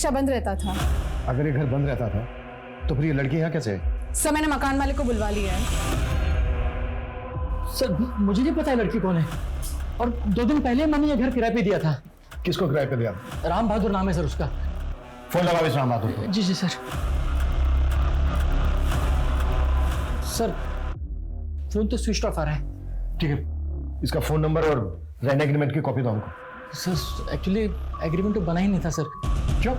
हमेशा बंद रहता था। अगर ये घर बंद रहता था तो फिर ये लड़की यहाँ कैसे है? सर मैंने मकान मालिक को बुलवा लिया है। सर मुझे नहीं पता है लड़की कौन है, और 2 दिन पहले मैंने ये घर किराए पे दिया था। किसको किराए पे दिया? राम बहादुर नाम है सर उसका। फोन लगाओ इस राम बहादुर को। जी जी सर। सर फोन तो स्विच ऑफ आ रहा है। ठीक है, इसका फोन नंबर और रेंट एग्रीमेंट की कॉपी दो हमको। सर एक्चुअली एग्रीमेंट तो बना ही नहीं था सर। क्यों?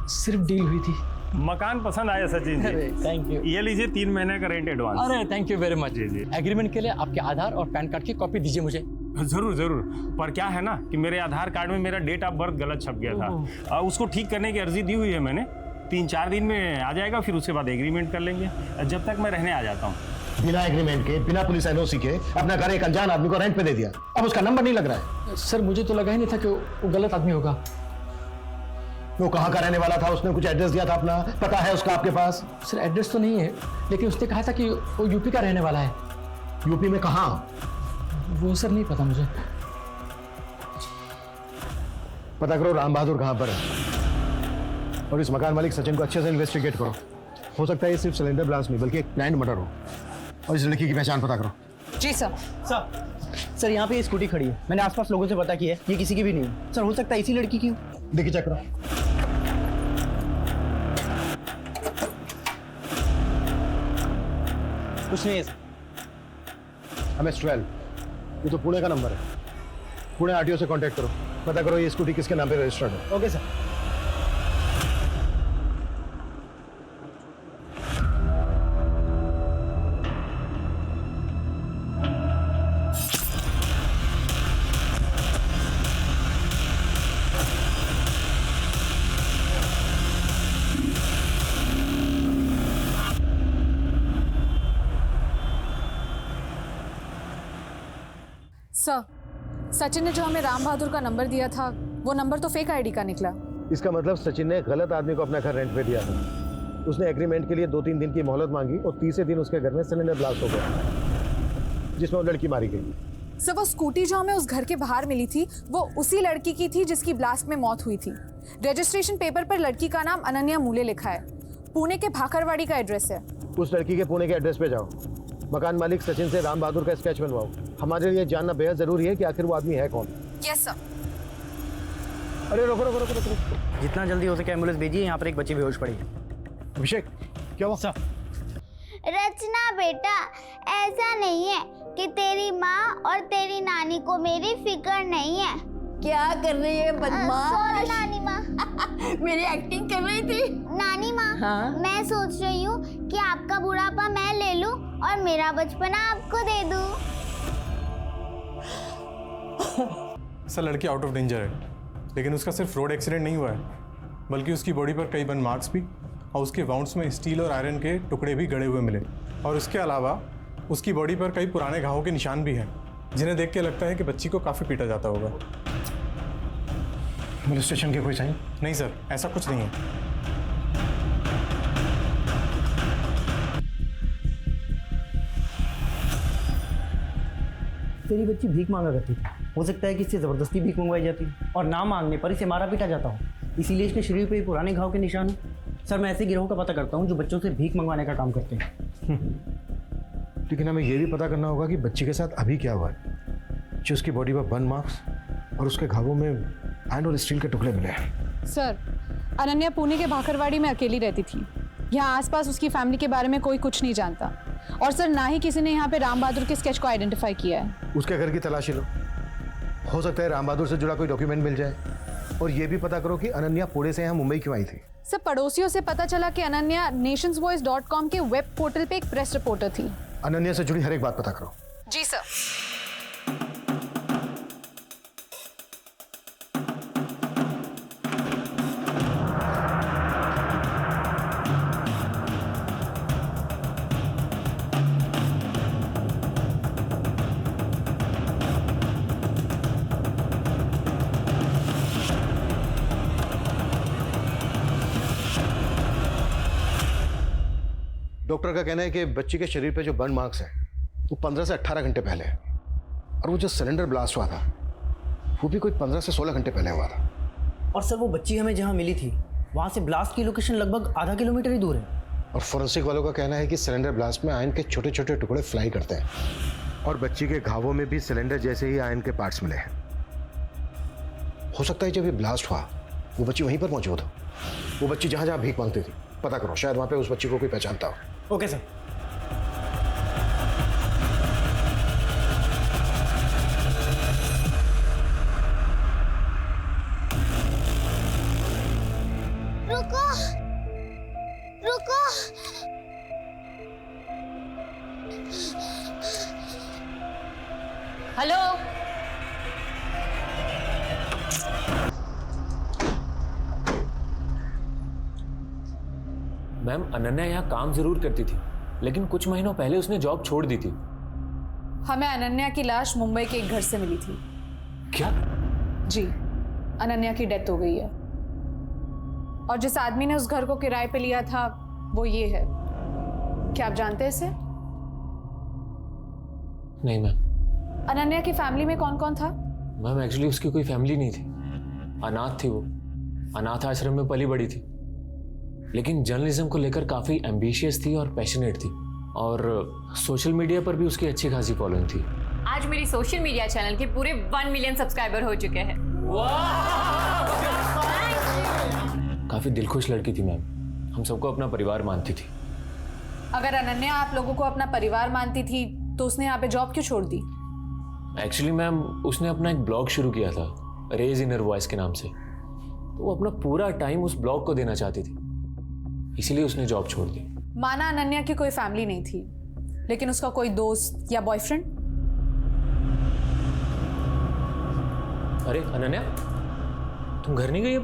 सिर्फ डील हुई थी। मकान पसंद आया सचिन जी? अरे थैंक यू। ये लीजिए 3 महीने का रेंट एडवांस। अरे थैंक यू वेरी मच। जी जी एग्रीमेंट के लिए आपके आधार और पैन कार्ड की कॉपी दीजिए मुझे। जरूर जरूर। पर क्या है ना कि मेरे आधार कार्ड में मेरा डेट ऑफ बर्थ गलत छप गया था। उसको ठीक करने की अर्जी दी हुई है मैंने। 3-4 दिन में आ जाएगा, फिर उसके बाद एग्रीमेंट कर लेंगे। जब तक मैं रहने आ जाता हूँ। बिना एग्रीमेंट के, बिना पुलिस एनओसी के अपना घर एक अनजान आदमी को रेंट पे दे दिया। अब उसका नंबर नहीं लग रहा है। सर मुझे तो लगा ही नहीं था कि वो गलत आदमी होगा। वो कहाँ का रहने वाला था? उसने कुछ एड्रेस दिया था अपना? पता है उसका आपके पास? सर एड्रेस तो नहीं है, लेकिन उसने कहा था कि वो यूपी का रहने वाला है। यूपी में कहाँ? वो सर नहीं पता मुझे। पता करो राम बहादुर कहाँ पर है, और इस मकान मालिक सचिन को अच्छे से इन्वेस्टिगेट करो। हो सकता है ये सिर्फ सिलेंडर ब्लास्ट नहीं बल्कि एक प्लान्ड मर्डर हो। और इस लड़की की पहचान पता करो। जी सर। सर यहाँ पे ये स्कूटी खड़ी है, मैंने आसपास लोगों से पता किया है, ये किसी की भी नहीं है। सर हो सकता है इसी लड़की की हो। देखिए चेक करो। कुछ नहीं है सर। MS-12, ये तो पुणे का नंबर है। पुणे RTO से कांटेक्ट करो, पता करो ये स्कूटी किसके नाम पे रजिस्टर्ड है। Okay sir. सर सचिन ने जो हमें राम बहादुर का नंबर दिया था वो नंबर तो फेक आईडी का निकला। इसका मतलब सचिन ने गलत आदमी को अपना घर रेंट पे दिया था। उसने एग्रीमेंट के लिए 2-3 दिन की मोहलत मांगी और तीसरे दिन उसके घर में सिलेंडर ब्लास्ट हो गया, जिसमें वो लड़की मारी गई। सर वो स्कूटी जो हमें उस घर के बाहर मिली थी वो उसी लड़की की थी जिसकी ब्लास्ट में मौत हुई थी। रजिस्ट्रेशन पेपर पर लड़की का नाम अनन्या मूले लिखा है। पुणे के भाखरवाड़ी का एड्रेस है। उस लड़की के पुणे के एड्रेस पे जाओ, मकान मालिक सचिन से राम बहादुर का स्केच बनवाओ। हमारे लिए जानना बेहद जरूरी है कि आखिर वो आदमी है कौन। Yes sir. अरे रुको रुको रुको रुको। जितना जल्दी हो सके एम्बुलेंस भेजिए, यहाँ पर एक बच्ची बेहोश पड़ी है। अभिषेक क्या हुआ? सर रचना बेटा, ऐसा नहीं है कि तेरी माँ और तेरी नानी को मेरी फिक्र नहीं है। क्या कर रही है बदमाश? सॉरी नानी माँ। मेरी एक्टिंग कर रही थी। नानी माँ, हाँ? मैं सोच रही हूँ कि आपका बुढ़ापा मैं ले लूँ और मेरा बचपना आपको दे दूँ। सर लड़की आउट ऑफ डेंजर है, लेकिन उसका सिर्फ रोड एक्सीडेंट नहीं हुआ है, बल्कि उसकी बॉडी पर कई बर्न मार्क्स भी, और उसके वाउंड्स में स्टील और आयरन के टुकड़े भी गड़े हुए मिले। और उसके अलावा उसकी बॉडी पर कई पुराने घावों के निशान भी हैं, जिन्हें देख के लगता है कि बच्ची को काफ़ी पीटा जाता होगा। पुलिस स्टेशन के कोई साइन? नहीं सर, ऐसा कुछ नहीं है। तेरी बच्ची भीख मांगा करती थी, हो सकता है कि इससे ज़बरदस्ती भीख मंगवाई जाती और ना मांगने पर इसे मारा पीटा जाता हो, इसीलिए इसके शरीर पे पुराने घाव के निशान हैं। सर मैं ऐसे गिरोह का पता करता हूँ जो बच्चों से भीख मंगवाने का काम करते हैं। लेकिन हमें यह भी पता करना होगा कि बच्ची के साथ अभी क्या हुआ है, जो उसकी बॉडी पर बर्न मार्क्स और उसके घावों में आयरन और स्टील के टुकड़े मिले हैं। सर अनन्या पुणे के भाखरवाड़ी में अकेली रहती थी। यहाँ आसपास उसकी फैमिली के बारे में कोई कुछ नहीं जानता। और सर ना ही किसी ने यहाँ पे राम बहादुर के स्केच को आइडेंटिफाई किया है। उसके घर की तलाशी लो, हो सकता है राम बहादुर से जुड़ा कोई डॉक्यूमेंट मिल जाए। और ये भी पता करो कि अनन्या पुणे से यहाँ मुंबई क्यों आई थी। सर पड़ोसियों से पता चला कि अनन्या nationsvoice.com के वेब पोर्टल पे एक प्रेस रिपोर्टर थी। अनन्या से जुड़ी हर एक बात पता करो। जी सर। डॉक्टर का कहना है कि बच्ची के शरीर पे जो बर्न मार्क्स हैं वो 15 से 18 घंटे पहले है, और वो जो सिलेंडर ब्लास्ट हुआ था वो भी कोई 15 से 16 घंटे पहले हुआ था। और सर वो बच्ची हमें जहाँ मिली थी वहाँ से ब्लास्ट की लोकेशन लगभग आधा किलोमीटर ही दूर है। और फोरेंसिक वालों का कहना है कि सिलेंडर ब्लास्ट में आयरन के छोटे छोटे टुकड़े फ्लाई करते हैं और बच्ची के घावों में भी सिलेंडर जैसे ही आयरन के पार्ट्स मिले हैं। हो सकता है जब ये ब्लास्ट हुआ वो बच्ची वहीं पर मौजूद हो। वो बच्ची जहां जहां भीख मांगती थी, पता करो, शायद वहां पे उस बच्ची को कोई पहचानता हो। Okay sir. रुको रुको, हेलो, मैम, अनन्या यहाँ काम जरूर करती थी, लेकिन कुछ महीनों पहले उसने जॉब छोड़ दी थी। हमें अनन्या की लाश मुंबई के एक घर से मिली थी। क्या? जी, अनन्या की डेथ हो गई है और जिस आदमी ने उस घर को किराए पे लिया था वो ये है। क्या आप जानते हैं इसे? नहीं मैम। अनन्या की फैमिली में कौन कौन था? मैम, एक्चुअली उसकी कोई फैमिली नहीं थी, अनाथ थी वो। अनाथ आश्रम में पली बड़ी थी, लेकिन जर्नलिज्म को लेकर काफ़ी एम्बिशियस थी और पैशनेट थी, और सोशल मीडिया पर भी उसकी अच्छी खासी फॉलोइंग थी। आज मेरी सोशल मीडिया चैनल के पूरे 1 मिलियन सब्सक्राइबर हो चुके हैं। काफ़ी दिलखुश लड़की थी मैम, हम सबको अपना परिवार मानती थी। अगर अनन्या आप लोगों को अपना परिवार मानती थी तो उसने यहाँ पे जॉब क्यों छोड़ दी? एक्चुअली मैम, उसने अपना एक ब्लॉग शुरू किया था, रेज इनर वॉइस के नाम से। तो वो अपना पूरा टाइम उस ब्लॉग को देना चाहती थी, इसीलिए उसने जॉब छोड़ दी। माना अनन्या की कोई फैमिली नहीं थी, लेकिन उसका कोई दोस्त या बॉयफ्रेंड? अरे अनन्या, तुम घर नहीं गई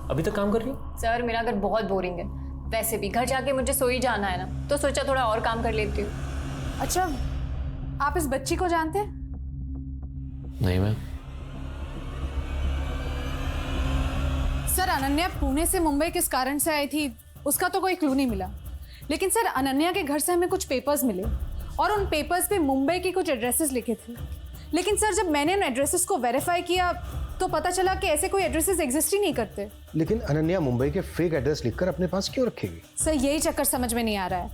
अभी तक काम कर रही हो? सर, मेरा घर बहुत बोरिंग है। वैसे भी घर जाके मुझे सो ही जाना है ना, तो सोचा थोड़ा और काम कर लेती हूँ। अच्छा, आप इस बच्ची को जानते हैं? नहीं मैम। सर, अनन्या पुणे से मुंबई किस कारण से आई थी उसका तो कोई क्लू नहीं मिला, लेकिन सर अनन्या के घर से हमें कुछ पेपर्स मिले और उन पेपर्स पे मुंबई के कुछ एड्रेसेस लिखे थे। लेकिन सर, जब मैंने उन एड्रेसेस को वेरीफाई किया तो पता चला कि ऐसे कोई एड्रेसेस एग्जिस्ट ही नहीं करते। लेकिन अनन्या मुंबई के फेक एड्रेस लिखकर अपने पास क्यों रखेगी? सर, यही चक्कर समझ में नहीं आ रहा है।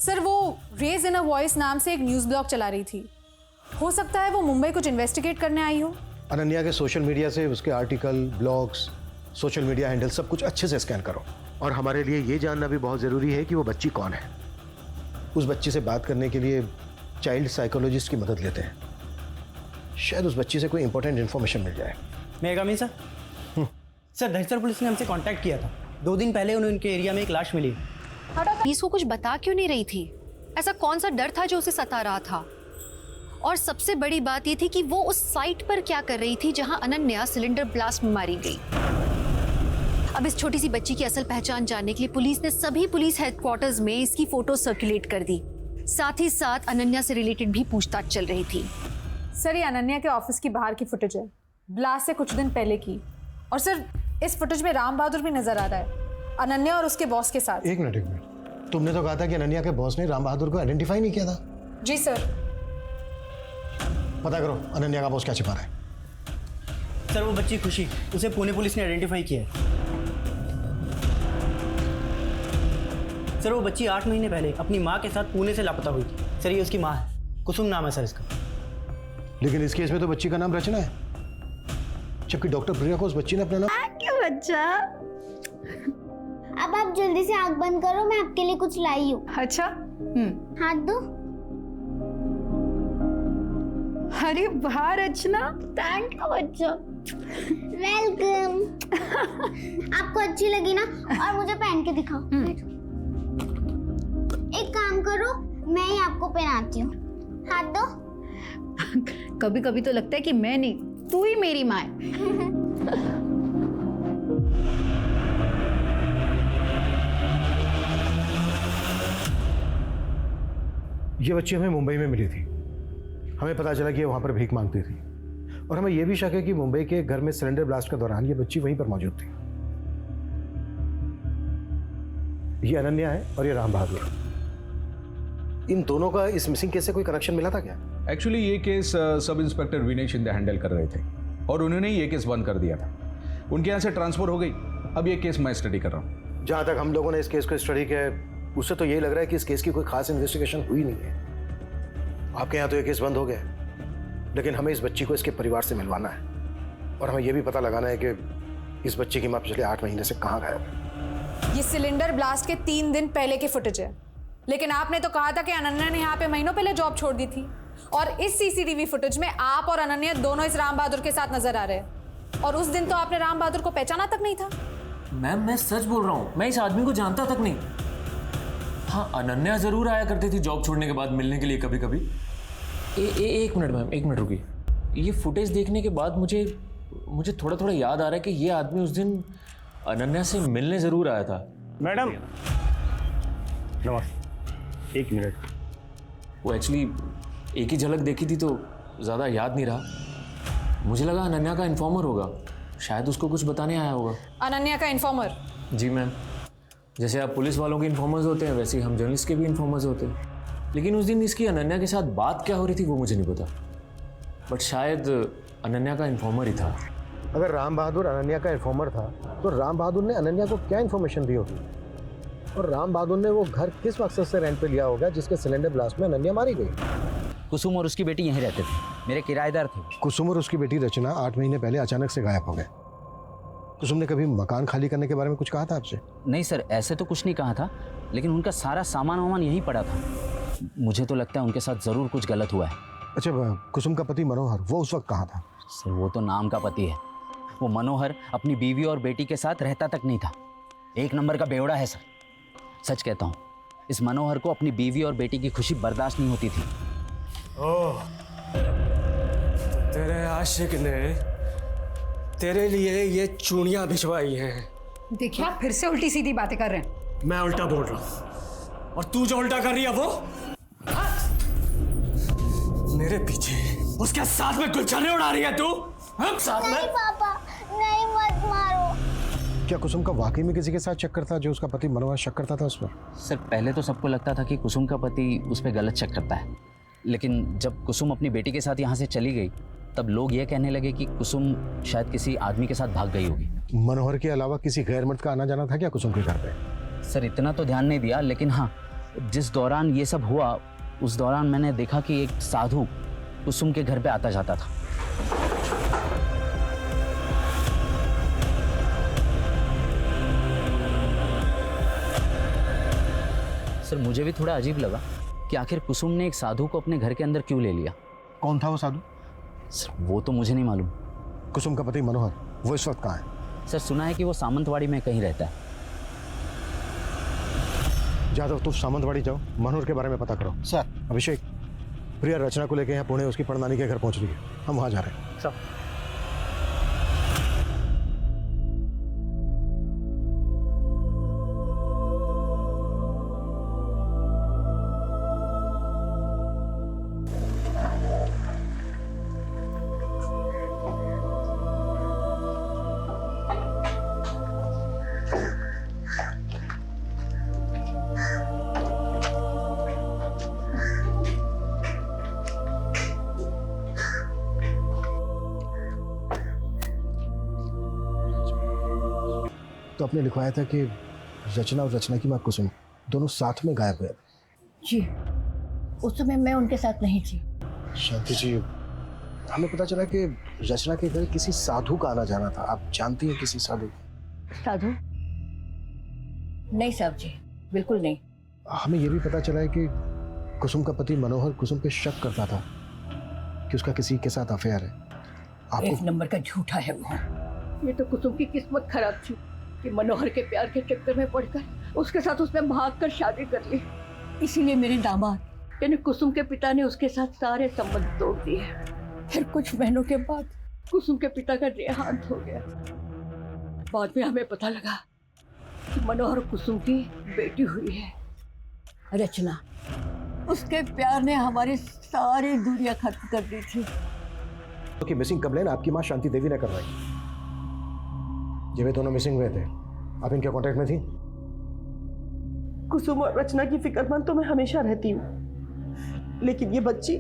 सर, वो रेज इनर वॉइस नाम से एक न्यूज़ ब्लॉग चला रही थी। हो सकता है वो मुंबई कुछ इन्वेस्टिगेट करने आई हो। अनन्या के सोशल मीडिया से उसके article, blogs, social media handle सब कुछ अच्छे से स्कैन करो। और हमारे लिए ये जानना भी बहुत ज़रूरी है कि वो बच्ची कौन है। उस बच्ची से बात करने के लिए चाइल्ड साइकोलॉजिस्ट की मदद लेते हैं, शायद उस बच्ची से कोई इंपॉर्टेंट इन्फॉर्मेशन मिल जाए। मैं कमी सर? सर, दहिसर पुलिस ने हमसे कांटेक्ट किया था। 2 दिन पहले उन्हें उनके एरिया में एक लाश मिली। पुलिस को कुछ बता क्यों नहीं रही थी? ऐसा कौन सा डर था जो उसे सता रहा था? और सबसे बड़ी बात ये थी कि वो उस साइट पर क्या कर रही थी जहां अनन्या सिलेंडर ब्लास्ट में मारी गई। अब इस छोटी सी बच्ची की असल पहचान जानने के लिए पुलिस ने सभी पुलिस हेडक्वार्टर्स में इसकी फोटो सर्कुलेट कर दी। साथ ही साथ अनन्या से रिलेटेड भी पूछताछ चल रही थी। सर, ये अनन्या के ऑफिस की बाहर की फुटेज है, ब्लास्ट से कुछ दिन पहले की। और सर, इस फुटेज में राम बहादुर भी नजर आ रहा है, अनन्या और उसके बॉस के साथ। एक मिनट, तुमने तो कहा था कि अनन्या के बॉस ने राम बहादुर को आइडेंटिफाई नहीं किया था। जी सर। पता करो अनन्या का बॉस क्या छिपा रहा है। सर, वो बच्ची खुशी, उसे पुणे पुलिस ने आइडेंटिफाई किया है। सर, वो बच्ची 8 महीने पहले अपनी माँ के साथ पुणे से लापता हुई थी। सर, ये उसकी माँ है, कुसुम नाम है सर इसका। लेकिन इस केस में तो बच्ची का नाम रचना है, जबकि डॉक्टर प्रिया को उस बच्ची ने अपना नाम। क्यों बच्चा? अब आप जल्दी से आंख बंद करो, मैं आपके लिए कुछ लाई हूँ। अच्छा। हाथ दो। अरे वाह रचना, थैंक यू बच्चा। वेलकम। आपको अच्छी लगी ना? और मुझे पहन के दिखाओ। एक काम करो, मैं ही आपको पहनाती हूँ। हाथ दो। कभी कभी तो लगता है कि मैं नहीं, तू ही मेरी माँ है। ये बच्ची हमें मुंबई में मिली थी। हमें पता चला कि ये वहां पर भीख मांगती थी, और हमें यह भी शक है कि मुंबई के घर में सिलेंडर ब्लास्ट के दौरान ये बच्ची वहीं पर मौजूद थी। ये अनन्या है और ये राम बहादुर। इन दोनों का इस मिसिंग केस से कोई कनेक्शन मिला था क्या? एक्चुअली ये केस सब इंस्पेक्टर विनय शिंदे हैंडल कर रहे थे और उन्होंने ये केस बंद कर दिया था। उनके यहाँ से ट्रांसफर हो गई अब ये केस मैं स्टडी कर रहा हूँ। जहाँ तक हम लोगों ने इस केस को स्टडी किया है, उससे तो यही लग रहा है कि इस केस की कोई खास इन्वेस्टिगेशन हुई नहीं है। आपके यहाँ तो ये केस बंद हो गया है, लेकिन हमें इस बच्ची को इसके परिवार से मिलवाना है और हमें यह भी पता लगाना है कि इस बच्ची की माँ पिछले 8 महीने से कहाँ गायब है। ये सिलेंडर ब्लास्ट के 3 दिन पहले की फुटेज है, लेकिन आपने तो कहा था कि अनन्या ने यहाँ पे महीनों पहले जॉब छोड़ दी थी और इस सीसीटीवी फुटेज में आप और अनन्या दोनों इस राम बहादुर के साथ नजर आ रहे हैं और उस दिन तो आपने राम बहादुर को पहचाना तक नहीं था। मैम मैं सच बोल रहा हूँ, मैं इस आदमी को जानता तक नहीं। हाँ, अनन्या जरूर आया करती थी जॉब छोड़ने के बाद मिलने के लिए कभी कभी। एक मिनट मैम, 1 मिनट रुकिए। ये फुटेज देखने के बाद मुझे थोड़ा थोड़ा याद आ रहा है कि ये आदमी उस दिन अनन्या से मिलने जरूर आया था। मैडम नमस्ते, 1 मिनट। वो एक्चुअली एक ही झलक देखी थी तो ज़्यादा याद नहीं रहा। मुझे लगा अनन्या का इन्फॉर्मर होगा, शायद उसको कुछ बताने आया होगा। अनन्या का इन्फॉर्मर? जी मैम, जैसे आप पुलिस वालों के इन्फॉर्मर्स होते हैं वैसे ही हम जर्नलिस्ट के भी इन्फॉर्मर्स होते हैं। लेकिन उस दिन इसकी अनन्या के साथ बात क्या हो रही थी वो मुझे नहीं पता, बट शायद अनन्या का इन्फॉर्मर ही था। अगर राम बहादुर अनन्या का इन्फॉर्मर था तो राम बहादुर ने अनन्या को क्या इन्फॉर्मेशन दी होगी, और राम बहादुर ने वो घर किस मकसद से रेंट पे लिया होगा जिसके सिलेंडर ब्लास्ट में अनन्या मारी गई। कुसुम और उसकी बेटी यहीं रहते थे, मेरे किराएदार थे। कुसुम और उसकी बेटी रचना 8 महीने पहले अचानक से गायब हो गए। कुसुम ने कभी मकान खाली करने के बारे में कुछ कहा था आपसे? नहीं सर, ऐसे तो कुछ नहीं कहा था, लेकिन उनका सारा सामान वामान यहीं पड़ा था। मुझे तो लगता है उनके साथ ज़रूर कुछ गलत हुआ है। अच्छा, कुसुम का पति मनोहर वो उस वक्त कहाँ था? सर वो तो नाम का पति है, वो मनोहर अपनी बीवी और बेटी के साथ रहता तक नहीं था। 1 नंबर का बेवड़ा है सर, सच कहता हूँ। इस मनोहर को अपनी बीवी और बेटी की खुशी बर्दाश्त नहीं होती थी। ओह, तेरे आशिक ने तेरे लिए ये चूड़ियां भिजवाई हैं। देखिए आप फिर से उल्टी सीधी बातें कर रहे हैं। मैं उल्टा बोल रहा हूँ और तू जो उल्टा कर रही है वो मेरे पीछे उसके साथ में गुलछर्रे उड़ा रही है तू। हम साथ में। नहीं पापा, नहीं, मत मारो। क्या कुसुम का वाकई में किसी के साथ चक्कर था जो उसका पति मनोहर शक करता था उस पर? सर पहले तो सबको लगता था कि कुसुम का पति उस पर गलत शक करता है, लेकिन जब कुसुम अपनी बेटी के साथ यहाँ से चली गई तब लोग ये कहने लगे कि कुसुम शायद किसी आदमी के साथ भाग गई होगी। मनोहर के अलावा किसी गैर मर्द का आना जाना था क्या कुसुम के घर पे? सर इतना तो ध्यान नहीं दिया, लेकिन हाँ, जिस दौरान ये सब हुआ उस दौरान मैंने देखा कि एक साधु कुसुम के घर पे आता जाता था। सर मुझे भी थोड़ा अजीब लगा कि आखिर कुसुम ने एक साधु को अपने घर के अंदर क्यों ले लिया। कौन था वो साधु? सर वो तो मुझे नहीं मालूम। कुसुम का पति मनोहर वो इस वक्त कहाँ है? सर सुना है कि वो सामंतवाड़ी में कहीं रहता है। जादव तुम सामंतवाड़ी जाओ, मनोहर के बारे में पता करो। सर। अभिषेक, प्रिया रचना को लेकर यहाँ पुणे उसकी परनानी के घर पहुँच रही है, हम वहाँ जा रहे हैं। सर तो आपने लिखवाया था कि रचना और रचना की माँ कुसुम दोनों साथ में गायब हुए। जी, उस समय मैं उनके साथ नहीं थी। शांति जी, हमें पता चला कि रचना के घर किसी साधु का आना जाना था। आप जानती हैं किसी साधु? साधु? नहीं साहब जी, बिल्कुल नहीं। हमें यह भी पता चला है कि कुसुम का पति मनोहर कुसुम पे शक करता था कि उसका किसी के साथ अफेयर है। आपको 1 नंबर का झूठा है वो। ये तो कुसुम की किस्मत खराब थी कि मनोहर के प्यार के चक्कर में पड़कर उसके साथ उसने भागकर शादी कर ली। इसीलिए मेरे दामाद यानी कुसुम के पिता ने उसके साथ सारे संबंध तोड़ दिए। फिर कुछ महीनों के बाद कुसुम के पिता का देहांत हो गया। बाद में हमें पता लगा कि मनोहर कुसुम की बेटी हुई है रचना। उसके प्यार ने हमारी सारी दूरियां खत्म कर दी थी। कि मिसिंग कंप्लेन आपकी माँ शांति देवी ने करवाई। जब वे दोनों मिसिंग हुए थे आप इनके कांटेक्ट में थी? कुसुम और रचना की फिक्रमंद तो मैं हमेशा रहती हूँ, लेकिन ये बच्ची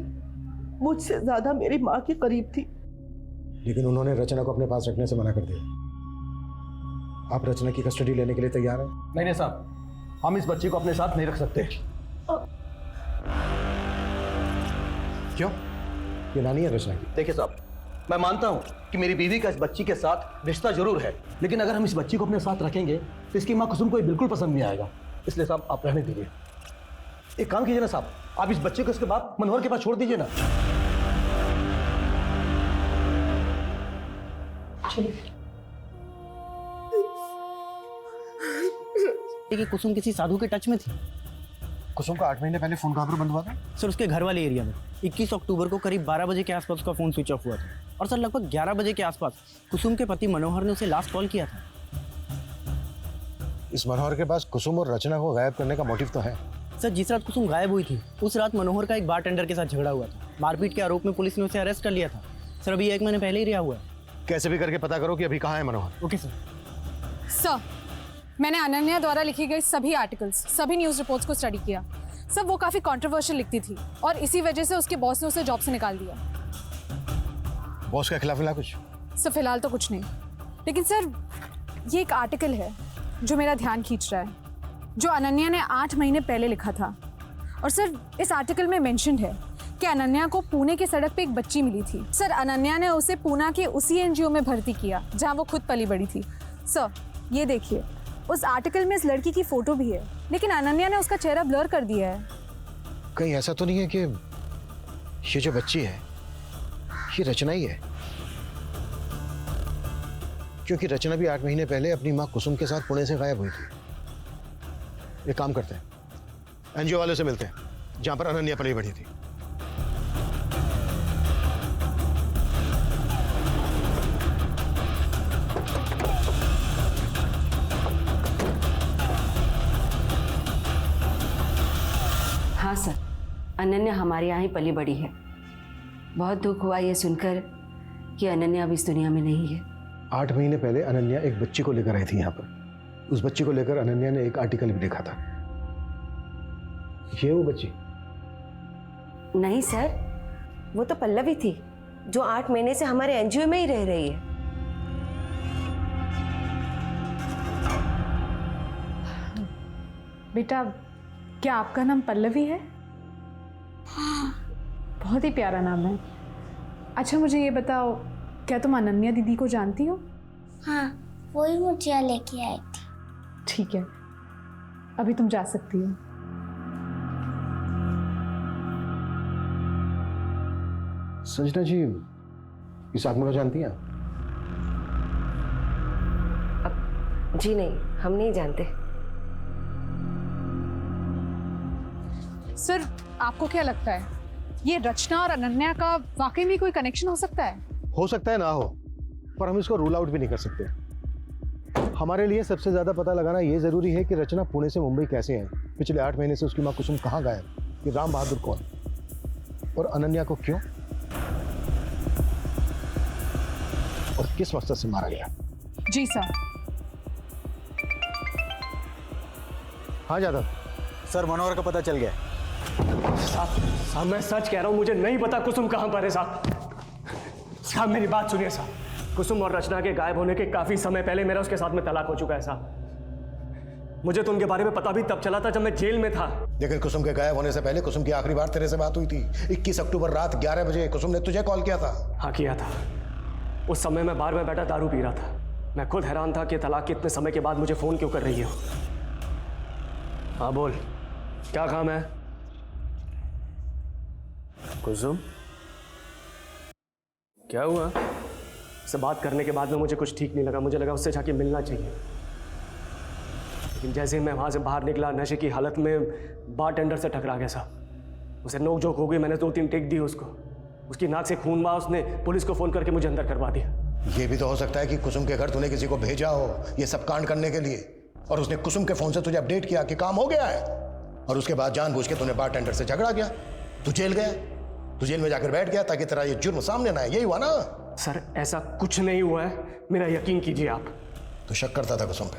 मुझसे ज्यादा मेरी माँ के करीब थी। लेकिन उन्होंने रचना को अपने पास रखने से मना कर दिया। आप रचना की कस्टडी लेने के लिए तैयार हैं? नहीं नहीं साहब, हम इस बच्ची को अपने साथ नहीं रख सकते। क्यों? ये नानी है रचना की। देखिए साहब, मैं मानता हूं कि मेरी बीवी का इस बच्ची के साथ रिश्ता जरूर है, लेकिन अगर हम इस बच्ची को अपने साथ रखेंगे तो इसकी माँ कुसुम को ये बिल्कुल पसंद नहीं आएगा। इसलिए साहब आप रहने दीजिए। एक काम कीजिए ना साहब, आप इस बच्चे को इसके बाप मनोहर के पास छोड़ दीजिए ना। कि कुसुम किसी साधु के टच में थी। कुसुम का 8 महीने पहले फोन कहाँ पर बंद हुआ था? सर उसके घर वाले एरिया में 21 अक्टूबर को करीब 12 बजे के आसपास उसका फ़ोन स्विच ऑफ हुआ था और सर लगभग 11 बजे के आसपास कुसुम के पति मनोहर ने उसे लास्ट कॉल किया था। इस मनोहर के पास कुसुम और रचना को गायब करने का मोटिव तो है। सर जिस रात कुसुम गायब हुई थी उस रात मनोहर का एक बारटेंडर के साथ झगड़ा हुआ था। मारपीट के आरोप में पुलिस ने उसे अरेस्ट कर लिया था। सर अभी 1 महीने पहले ही रिहा हुआ है। कैसे भी करके पता करो कि अभी कहाँ है मनोहर। Okay sir. सर मैंने अनन्या द्वारा लिखी गई सभी आर्टिकल्स, सभी न्यूज़ रिपोर्ट्स को स्टडी किया। सर वो काफ़ी कंट्रोवर्शियल लिखती थी और इसी वजह से उसके बॉस ने उसे जॉब से निकाल दिया। बॉस के खिलाफ मिला कुछ? सर फिलहाल तो कुछ नहीं, लेकिन सर ये एक आर्टिकल है जो मेरा ध्यान खींच रहा है, जो अनन्या ने 8 महीने पहले लिखा था। और सर इस आर्टिकल में मेंशन्ड है कि अनन्या को पुणे की सड़क पे एक बच्ची मिली थी। सर अनन्या ने उसे पूना के उसी एनजीओ में भर्ती किया जहाँ वो खुद पली बड़ी थी। सर ये देखिए, उस आर्टिकल में इस लड़की की फोटो भी है, लेकिन अनन्या ने उसका चेहरा ब्लर कर दिया है। कहीं ऐसा तो नहीं है कि ये जो बच्ची है ये रचना ही है? क्योंकि रचना भी 8 महीने पहले अपनी माँ कुसुम के साथ पुणे से गायब हुई थी। एक काम करते हैं, एनजीओ वाले से मिलते हैं जहां पर अनन्या पली बड़ी थी। हाँ सर, अनन्या हमारे यहाँ ही पली बड़ी है। बहुत दुख हुआ ये सुनकर कि अनन्या अब इस दुनिया में नहीं है। 8 महीने पहले अनन्या एक बच्ची को लेकर आई थी यहाँ पर। उस बच्ची को लेकर अनन्या ने एक आर्टिकल भी लिखा था। ये वो बच्ची? नहीं सर, वो तो पल्लवी थी जो 8 महीने से हमारे एनजीओ में ही रह रही है। बेटा क्या आपका नाम पल्लवी है? बहुत ही प्यारा नाम है। अच्छा मुझे ये बताओ, क्या तुम अनन्या दीदी को जानती हो? हाँ, वही मुझे यहाँ लेके आई थी। ठीक है, अभी तुम जा सकती हो। संजना जी इस आदमी को जानती हैं? जी नहीं, हम नहीं जानते। सर आपको क्या लगता है, ये रचना और अनन्या का वाकई में कोई कनेक्शन हो सकता है? हो सकता है ना हो, पर हम इसको रूल आउट भी नहीं कर सकते। हमारे लिए सबसे ज्यादा पता लगाना ये जरूरी है कि रचना पुणे से मुंबई कैसे है, पिछले 8 महीने से उसकी माँ कुसुम कहाँ गायब, कि राम बहादुर कौन, और अनन्या को क्यों और किस मकसद से मारा गया। जी सर। हाँ जादव। सर मनोहर का पता चल गया। साहब मैं सच कह रहा हूँ, मुझे नहीं पता कुसुम कहाँ पर है साहब। साहब मेरी बात सुनिए साहब, कुसुम और रचना के गायब होने के काफी समय पहले मेरा उसके साथ में तलाक हो चुका है साहब। मुझे तो उनके बारे में पता भी तब चला था जब मैं जेल में था। लेकिन कुसुम के गायब होने से पहले कुसुम की आखिरी बार तेरे से बात हुई थी 21 अक्टूबर रात 11 बजे। कुसुम ने तुझे कॉल किया था? हाँ किया था। उस समय मैं बार में बैठा दारू पी रहा था। मैं खुद हैरान था कि तलाक के इतने समय के बाद मुझे फोन क्यों कर रही हो। हाँ बोल, क्या काम है? कुसुम क्या हुआ? उससे बात करने के बाद में मुझे कुछ ठीक नहीं लगा। मुझे लगा उससे जाके मिलना चाहिए, लेकिन जैसे ही मैं वहां से बाहर निकला नशे की हालत में बारटेंडर से टकरा गया साहब। उसे नोक झोंक हो गई। मैंने 2-3 टेक दी उसको, उसकी नाक से खून हुआ। उसने पुलिस को फोन करके मुझे अंदर करवा दिया। ये भी तो हो सकता है कि कुसुम के घर तूने किसी को भेजा हो ये सब कांड करने के लिए, और उसने कुसुम के फोन से तुझे अपडेट किया कि काम हो गया है, और उसके बाद जानबूझ के तूने बारटेंडर से झगड़ा किया, तू जेल गया, तू जेल में जाकर बैठ गया ताकि तेरा ये जुर्म सामने ना आए। यही हुआ ना? सर ऐसा कुछ नहीं हुआ है, मेरा यकीन कीजिए आप। तो शक करता था कुसुम पे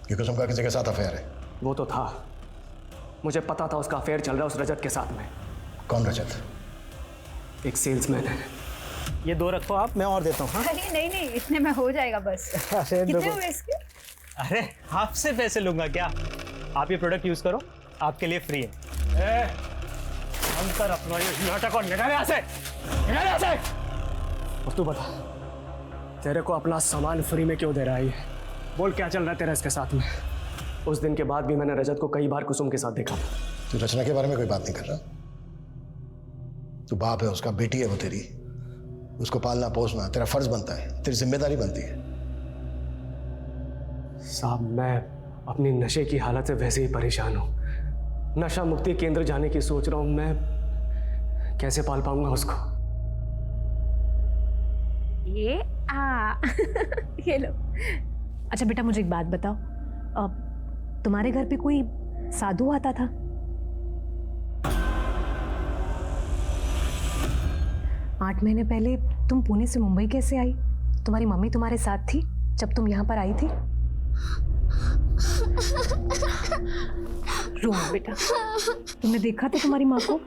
कि कुसुम का किसी के साथ अफेयर है? वो तो था, मुझे पता था उसका अफेयर चल रहा है उस रजत के साथ में। कौन रजत? एक सेल्समैन है। ये 2 रखो आप, मैं और देता हूँ। हाँ अरे नहीं नहीं, इतने में हो जाएगा बस। अरे कितने देखो। हुए इसके? अरे आपसे पैसे लूंगा क्या? आप ये प्रोडक्ट यूज करो, आपके लिए फ्री है। अंतर अपना ये नाटक और निकाले यहाँ से, निकाले यहाँ से। और तू बता, तेरे को अपना सामान फ्री में क्यों दे रहा है ये? बोल क्या चल रहा है तेरा इसके साथ में? उस दिन के बाद भी मैंने रजत को कई बार कुसुम के साथ देखा था। तू रचना के बारे में कोई बात नहीं कर रहा। तू बाप है उसका, बेटी है वो तेरी, उसको पालना पोसना तेरा फर्ज बनता है, तेरी जिम्मेदारी बनती है। साहब मैं अपनी नशे की हालत से वैसे ही परेशान हूँ। नशा मुक्ति केंद्र जाने की सोच रहा हूँ, मैं कैसे पाल पाऊंगा उसको? ये ये लो। अच्छा बेटा मुझे एक बात बताओ, तुम्हारे घर पे कोई साधु आता था? आठ महीने पहले तुम पुणे से मुंबई कैसे आई? तुम्हारी मम्मी तुम्हारे साथ थी जब तुम यहाँ पर आई थी? रो मत बेटा, तुमने देखा था तुम्हारी माँ को?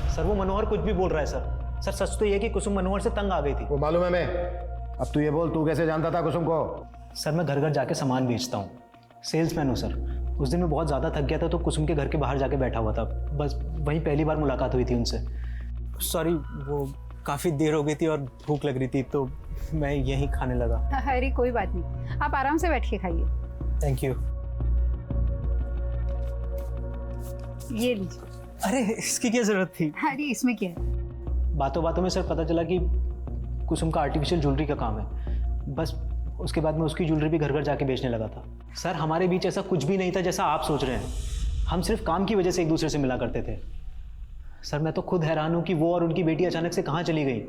सर वो मनोहर कुछ भी बोल रहा है सर। सर सच तो ये कि कुसुम मनोहर से तंग आ गई थी। वो मालूम है मैं। अब तू ये बोल, तू कैसे जानता था कुसुम को? सर मैं घर घर जाके सामान बेचता हूँ, सेल्समैन हूँ सर। उस दिन मैं बहुत ज़्यादा थक गया था तो कुसुम के घर के बाहर जाके बैठा हुआ था, बस वहीं पहली बार मुलाकात हुई थी उनसे। सॉरी वो काफ़ी देर हो गई थी और भूख लग रही थी तो मैं यहीं खाने लगा। अरे कोई बात नहीं, आप आराम से बैठ के खाइए। Thank you. ये लीजिए। अरे इसकी क्या ज़रूरत थी? अरे इसमें क्या है? बातों बातों में सर पता चला कि कुसुम का आर्टिफिशियल ज्वेलरी का काम है। बस उसके बाद मैं उसकी ज्वेलरी भी घर घर जाके बेचने लगा था। सर हमारे बीच ऐसा कुछ भी नहीं था जैसा आप सोच रहे हैं। हम सिर्फ काम की वजह से एक दूसरे से मिला करते थे। सर मैं तो खुद हैरान हूँ कि वो और उनकी बेटी अचानक से कहाँ चली गई।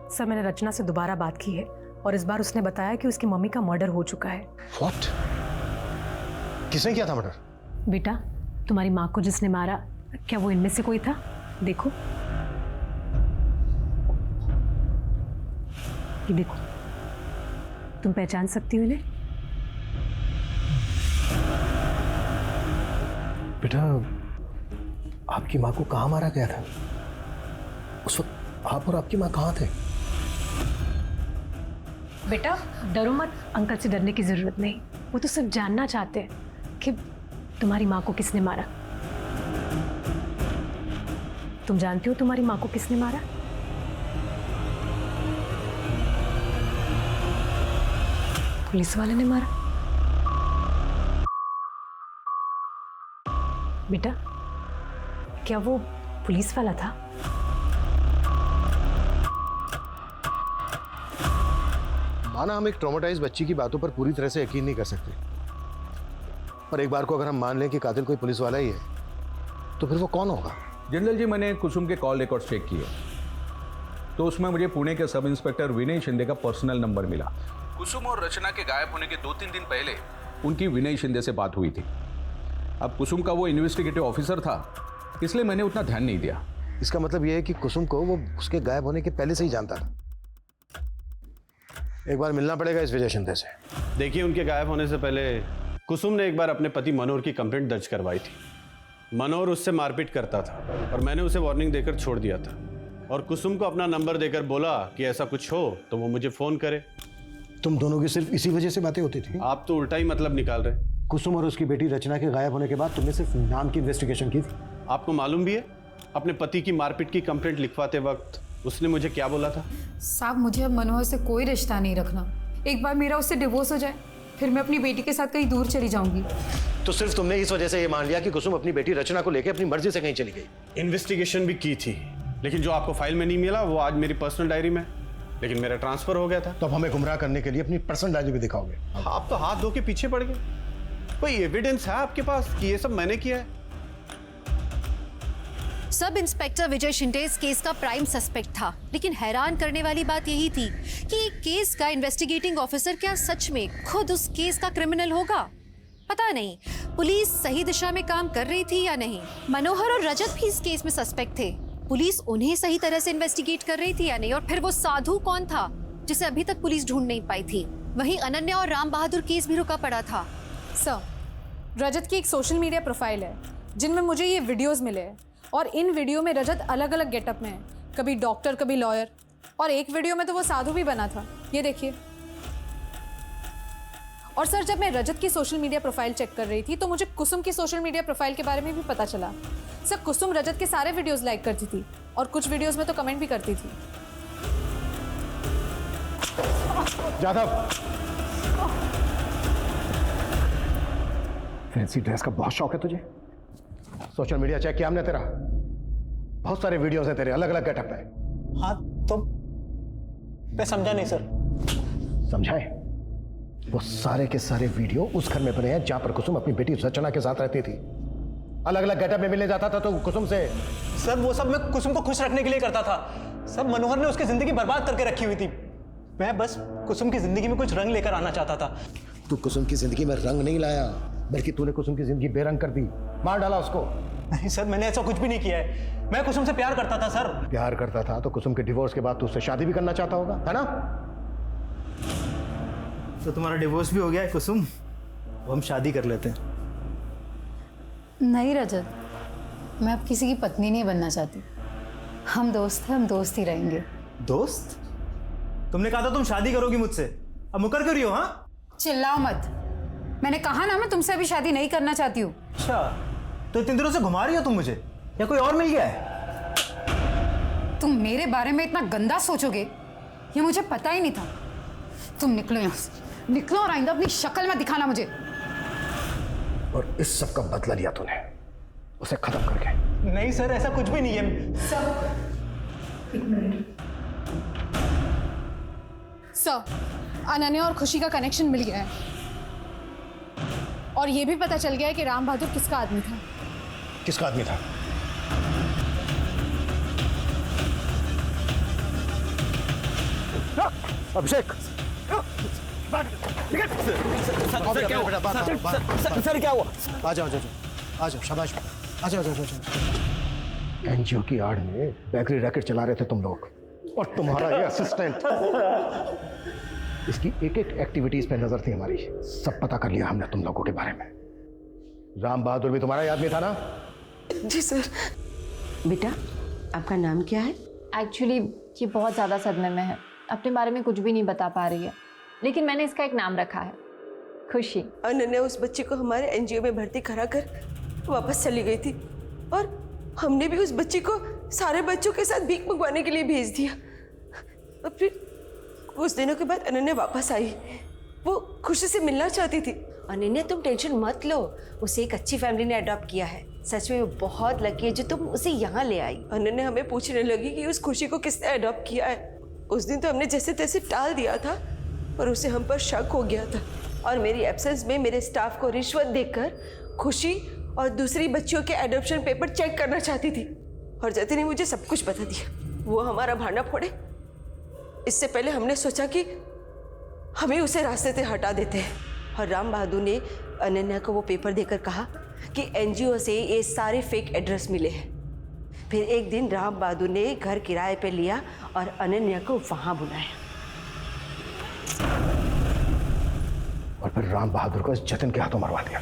सर मैंने रचना से दोबारा बात की है और इस बार उसने बताया कि उसकी मम्मी का मर्डर हो चुका है। What? किसने किया था मर्डर? बेटा तुम्हारी माँ को जिसने मारा, क्या वो इनमें से कोई था? देखो ये देखो, तुम पहचान सकती हो इन्हें? बेटा आपकी माँ को कहाँ मारा गया था? उस वक्त आप और आपकी माँ कहाँ थे? बेटा डरो मत, अंकल से डरने की जरूरत नहीं। वो तो सिर्फ जानना चाहते हैं कि तुम्हारी माँ को किसने मारा। तुम जानती हो तुम्हारी माँ को किसने मारा? पुलिस वाले ने मारा। बेटा क्या वो पुलिस वाला था? माना हम एक ट्रॉमेटाइज बच्ची की बातों पर पूरी तरह से यकीन नहीं कर सकते, पर एक बार को अगर हम मान लें कि कातिल कोई पुलिस वाला ही है, तो फिर वो कौन होगा? जनरल जी मैंने कुसुम के कॉल रिकॉर्ड चेक किए तो उसमें मुझे पुणे के सब इंस्पेक्टर विनय शिंदे का पर्सनल नंबर मिला। कुसुम और रचना के गायब होने के 2-3 दिन पहले उनकी विनय शिंदे से बात हुई थी। अब कुसुम का वो इन्वेस्टिगेटिव ऑफिसर था, इसलिए मैंने उतना ध्यान नहीं दिया। इसका मतलब यह है कि कुसुम को वो उसके गायब होने के पहले से ही जानता था। एक बार मिलना पड़ेगा इस विजय शिंदे से। देखिए उनके गायब होने से पहले कुसुम ने एक बार अपने पति मनोहर की कंप्लेंट दर्ज करवाई थी। मनोहर उससे मारपीट करता था और मैंने उसे वार्निंग देकर छोड़ दिया था और कुसुम को अपना नंबर देकर बोला कि ऐसा कुछ हो तो वो मुझे फोन करे। तुम दोनों की सिर्फ इसी वजह से बातें होती थी? आप तो उल्टा ही मतलब निकाल रहे। कुसुम और उसकी बेटी रचना के गायब होने के बाद तुमने सिर्फ नाम की इन्वेस्टिगेशन की थी। आपको मालूम भी है अपने पति की मारपीट की कंप्लेंट लिखवाते वक्त उसने मुझे क्या बोला था? साहब मुझे अब मनोहर से कोई रिश्ता नहीं रखना। एक बार मेरा उससे डिवोर्स हो जाए फिर मैं अपनी बेटी के साथ कहीं दूर चली जाऊंगी। तो सिर्फ तुमने इस वजह से ये मान लिया कि कुसुम अपनी बेटी रचना को लेकर अपनी मर्जी से कहीं चली गई? इन्वेस्टिगेशन भी की थी, लेकिन जो आपको फाइल में नहीं मिला वो आज मेरी पर्सनल डायरी में, लेकिन मेरा ट्रांसफर हो गया था। तो अब हमें गुमराह करने के लिए अपनी पर्सनल डायरी भी दिखाओगे? आप तो हाथ धो के पीछे पड़ गए। कोई एविडेंस है आपके पास कि ये सब मैंने किया है? सब इंस्पेक्टर विजय शिंदे इस केस का प्राइम सस्पेक्ट था, लेकिन हैरान करने वाली बात यही थी कि एक केस का इन्वेस्टिगेटिंग ऑफिसर क्या सच में खुद उस केस का क्रिमिनल होगा? पता नहीं पुलिस सही दिशा में काम कर रही थी या नहीं। मनोहर और रजत भी इस केस में सस्पेक्ट थे, पुलिस उन्हें सही तरह से इन्वेस्टिगेट कर रही थी या नहीं? और फिर वो साधु कौन था? जिसे अभी तक पुलिस ढूंढ नहीं पाई थी। वहीं अनन्या और राम बहादुर केस भी रुका पड़ा था। सर, रजत की एक सोशल मीडिया प्रोफाइल है जिनमें मुझे ये वीडियोस मिले हैं और इन वीडियो में रजत अलग अलग गेटअप में है, कभी डॉक्टर कभी लॉयर, और एक वीडियो में तो वो साधु भी बना था, ये देखिए। और सर, जब मैं रजत की सोशल मीडिया प्रोफाइल चेक कर रही थी तो मुझे कुसुम की सोशल मीडिया प्रोफाइल के बारे में भी पता चला। सर, कुसुम रजत के सारे वीडियोस लाइक करती थी और कुछ वीडियोस में तो कमेंट भी करती थी। जादव, फैंसी ड्रेस का बहुत शौक है तुझे? सोशल मीडिया चेक किया हमने तेरा, बहुत सारे वीडियोस हैं तेरे अलग अलग गेटअप में। हाँ तो मैं समझा नहीं सर। समझाए? वो सारे के सारे वीडियो उस घर में बने हैं जहां पर कुसुम अपनी बेटी रचना के साथ रहती थी। अलग अलग गेटअप में मिलने जाता था तो कुसुम से। सर वो सब मैं कुसुम को खुश रखने के लिए करता था। सब मनोहर ने उसकी जिंदगी बर्बाद करके रखी हुई थी। मैं बस कुसुम की जिंदगी में कुछ रंग लेकर आना चाहता था। तू कुसुम की जिंदगी में रंग नहीं लाया, बल्कि तूने कुसुम की जिंदगी बेरंग कर दी, मार डाला उसको। नहीं सर, मैंने ऐसा कुछ भी नहीं किया है। मैं कुसुम से प्यार करता था सर। प्यार करता था तो कुसुम के डिवोर्स के बाद तू उससे शादी भी करना चाहता होगा, है ना? तो तुम्हारा डिवोर्स भी हो गया है कुसुम, वो हम शादी कर लेते हैं। नहीं रजत, मैं अब किसी की पत्नी नहीं बनना चाहती। हम दोस्त हैं, हम दोस्त ही रहेंगे। दोस्त? तुमने कहा था तुम शादी करोगी मुझसे, अब मुकर क्यों रही हो? हाँ, चिल्लाओ मत। मैंने कहा ना मैं तुमसे अभी शादी नहीं करना चाहती हूँ। अच्छा, तो इतने दिनों से घुमा रही हो तुम मुझे, या कोई और मिल गया है? तुम मेरे बारे में इतना गंदा सोचोगे ये मुझे पता ही नहीं था। तुम निकलो यहाँ से, निकलो और आइंदा अपनी शक्ल में दिखाना मुझे। और इस सब का बदला लिया तूने, उसे खत्म करके। नहीं सर, ऐसा कुछ भी नहीं है। सर, अनन्या और खुशी का कनेक्शन मिल गया है और ये भी पता चल गया है कि राम बहादुर किसका आदमी था। किसका आदमी था? अभिषेक, सर क्या हुआ? आ जाओ आ जाओ, शाबाश, आ जाओ। एनजीओ की आड़ में बेकरी रैकेट चला रहे थे तुम लोग, और तुम्हारा ये असिस्टेंट, इसकी एक एक एक्टिविटीज पे नजर थी हमारी। सब पता कर लिया हमने तुम लोगों के बारे में। राम बहादुर भी तुम्हारा आदमी था ना? जी सर। बेटा, आपका नाम क्या है? एक्चुअली ये बहुत ज़्यादा सदमे में है, अपने बारे में कुछ भी नहीं बता पा रही है, लेकिन मैंने इसका एक नाम रखा है, खुशी। अनन्या उस बच्ची को हमारे एनजीओ में भर्ती करा कर वापस चली गई थी और हमने भी उस बच्ची को सारे बच्चों के साथ भीख मंगवाने के लिए भेज दिया। और फिर कुछ दिनों के बाद अनन्या वापस आई। वो खुशी से मिलना चाहती थी। अनन्या, तुम टेंशन मत लो, उसे एक अच्छी फैमिली ने अडॉप्ट किया है। सच में वो बहुत लकी है जो तुम उसे यहाँ ले आई। अनन्या हमें पूछने लगी कि उस खुशी को किसने अडॉप्ट किया है। उस दिन तो हमने जैसे तैसे टाल दिया था, पर उसे हम पर शक हो गया था और मेरी एब्सेंस में मेरे स्टाफ को रिश्वत देकर खुशी और दूसरी बच्चियों के एडॉप्शन पेपर चेक करना चाहती थी। और जतिन ने मुझे सब कुछ बता दिया। वो हमारा भांडा फोड़े, इससे पहले हमने सोचा कि हमें उसे रास्ते से हटा देते हैं। और राम बहादुर ने अनन्या को वो पेपर देकर कहा कि एनजीओ से ये सारे फेक एड्रेस मिले हैं। फिर एक दिन राम बहादुर ने घर किराए पे लिया और अनन्या को वहां बुलाया। और फिर राम बहादुर को जतिन के हाथों मरवा दिया।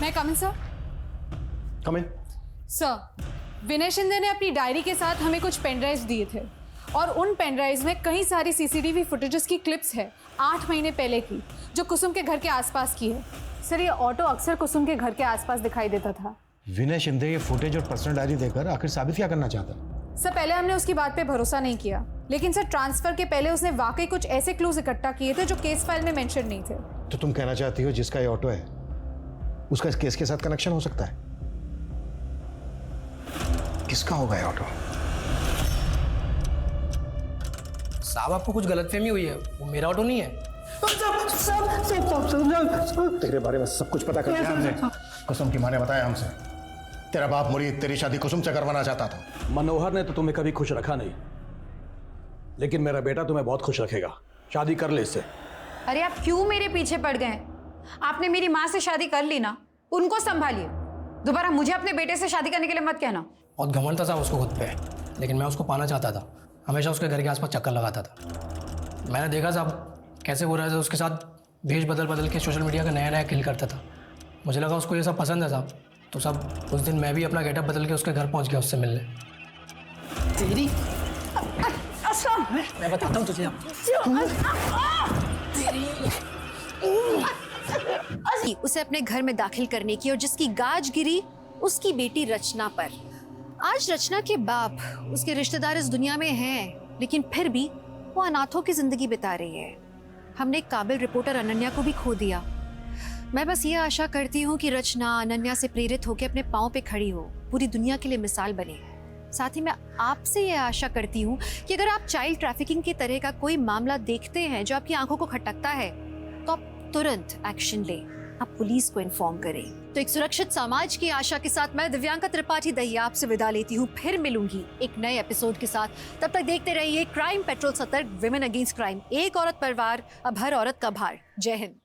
मैं कम इन सर? कम इन। सर, विनय शिंदे ने अपनी डायरी के साथ हमें कुछ पेन ड्राइव्स दिए थे और उन पेन ड्राइव्स में कई सारी सीसीटीवी फुटेजेस की क्लिप्स है 8 महीने पहले की, जो कुसुम के घर के आसपास की है। सर, ये ऑटो अक्सर कुसुम के घर के आसपास दिखाई देता था। विनय शिंदे ये फुटेज और पर्सनल डायरी देकर आखिर साबित क्या करना चाहता है? सर, पहले हमने उसकी बात पे भरोसा नहीं किया, लेकिन सर ट्रांसफर के पहले उसने वाकई कुछ ऐसे क्लूज इकट्ठा किए थे जो केस फाइल में मेंशन नहीं थे। तो तुम कहना चाहती हो जिसका ये ऑटो है उसका इस केस के साथ कनेक्शन हो सकता है? किसका होगा ये ऑटो? साहब, आपको कुछ गलतफहमी हुई है, वो मेरा ऑटो नहीं है। तेरे बारे में सब कुछ पता कर लिया हमने। कुसुम की माँ ने बताया हमसे, तेरा बाप मुरीद तेरी शादी कुसुम से करवाना चाहता था। मनोहर ने तो तुम्हें कभी खुश रखा नहीं, लेकिन मेरा बेटा तुम्हें बहुत खुश रखेगा। शादी कर ले इससे। अरे आप क्यों मेरे पीछे पड़ गए? आपने मेरी माँ से शादी कर ली ना, उनको संभालिए। दोबारा मुझे अपने बेटे से शादी करने के लिए मत कहना। बहुत घमंड था साहब उसको खुद पे, लेकिन मैं उसको पाना चाहता था। हमेशा उसके घर के आसपास चक्कर लगाता था। मैंने देखा साहब कैसे वो रहे उसके साथ भेष बदल बदल के सोशल मीडिया का नया नया किल करता था। मुझे लगा उसको ये सब पसंद है साहब, तो साहब उस दिन मैं भी अपना गेटअप बदल के उसके घर पहुंच गया उससे मिलने। तेरी मैं बताता हूँ तुझे उसे अपने घर में दाखिल करने की और जिसकी गाज गिरी उसकी बेटी रचना पर। आज रचना के बाप उसके रिश्तेदार इस दुनिया में हैं, लेकिन फिर भी वो अनाथों की जिंदगी बिता रही है। हमने एक काबिल रिपोर्टर अनन्या को भी खो दिया। मैं बस ये आशा करती हूँ कि रचना अनन्या से प्रेरित होकर अपने पाँव पे खड़ी हो, पूरी दुनिया के लिए मिसाल बने। साथ ही मैं आपसे ये आशा करती हूँ कि अगर आप चाइल्ड ट्रैफिकिंग की तरह का कोई मामला देखते हैं जो आपकी आंखों को खटकता है, तो आप तुरंत एक्शन लें, आप पुलिस को इन्फॉर्म करें। तो एक सुरक्षित समाज की आशा के साथ मैं दिव्यांका त्रिपाठी दहिया आपसे विदा लेती हूँ। फिर मिलूंगी एक नए एपिसोड के साथ। तब तक देखते रहिए क्राइम पेट्रोल, सतर्क, विमेन अगेंस्ट क्राइम, एक औरत पर वार, अब हर औरत का भार। जय हिंद।